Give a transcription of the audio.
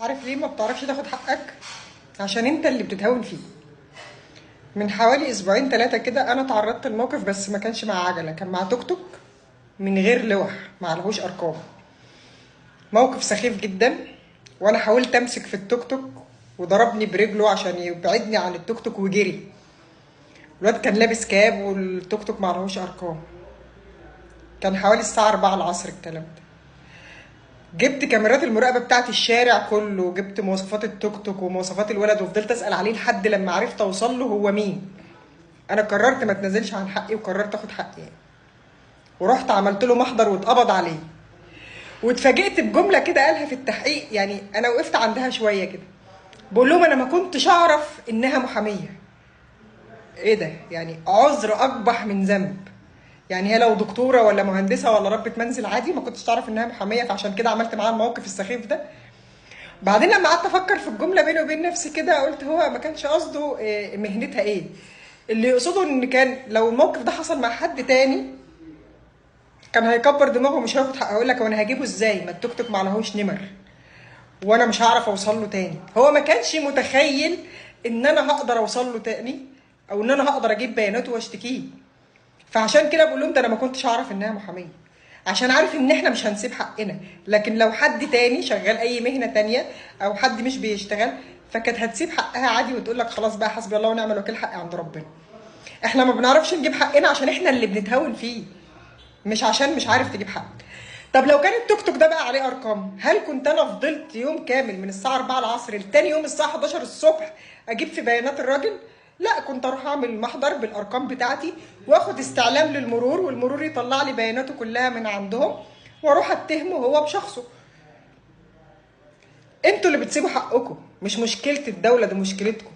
عارف ليه ما بتعرفش تاخد حقك؟ عشان انت اللي بتتهاون فيه. من حوالي اسبوعين ثلاثه كده انا تعرضت لموقف، بس ما كانش مع عجله، كان مع توك توك من غير لوح، ما عليهوش ارقام. موقف سخيف جدا. وانا حاولت امسك في التوك توك وضربني برجله عشان يبعدني عن التوك توك وجري. الواد كان لابس كاب والتوك توك ما عليهوش ارقام. كان حوالي الساعه 4 العصر الكلام ده. جبت كاميرات المراقبه بتاعت الشارع كله، وجبت مواصفات التوك توك ومواصفات الولد، وفضلت اسال عليه لحد لما عرفت اوصل له هو مين. انا قررت ما اتنازلش عن حقي وقررت اخد حقي يعني. ورحت عملت له محضر واتقبض عليه. واتفاجئت بجمله كده قالها في التحقيق، يعني انا وقفت عندها شويه كده. بقول لهم انا ما كنتش اعرف انها محاميه. ايه ده؟ يعني عذر اقبح من ذنب. يعني هي لو دكتوره ولا مهندسه ولا ربة منزل عادي ما كنتش تعرف انها محاميه، فعشان كده عملت معاها الموقف السخيف ده. بعدين لما قعدت افكر في الجمله بيني وبين نفسي كده، قلت هو ما كانش قصده مهنتها ايه. اللي يقصده ان كان لو الموقف ده حصل مع حد تاني كان هيكبر دماغه ومش هياخد حقه. هقول لك وانا هجيبه ازاي؟ ما التوك توك معلهوش نمر وانا مش هعرف اوصل له تاني. هو ما كانش متخيل ان انا هقدر اوصل له تاني، او ان انا هقدر اجيب بياناته واشتكيه. فعشان كده بقول لهم ده انا ما كنتش اعرف انها محاميه، عشان عارف ان احنا مش هنسيب حقنا. لكن لو حد تاني شغال اي مهنه تانيه او حد مش بيشتغل فكانت هتسيب حقها عادي وتقول لك خلاص بقى حسبي الله ونعم الوكيل، حقي عند ربنا. احنا ما بنعرفش نجيب حقنا عشان احنا اللي بنتهاون فيه، مش عشان مش عارف تجيب حقك. طب لو كان التوك توك ده بقى عليه ارقام، هل كنت انا فضلت يوم كامل من الساعه 4 العصر لتاني يوم الساعه 11 الصبح اجيب في بيانات الراجل؟ لا، كنت اروح اعمل محضر بالارقام بتاعتي واخد استعلام للمرور، والمرور يطلع لي بياناته كلها من عندهم، واروح اتهمه هو بشخصه. انتوا اللي بتسيبوا حقكم، مش مشكله الدوله، دي مشكلتكم.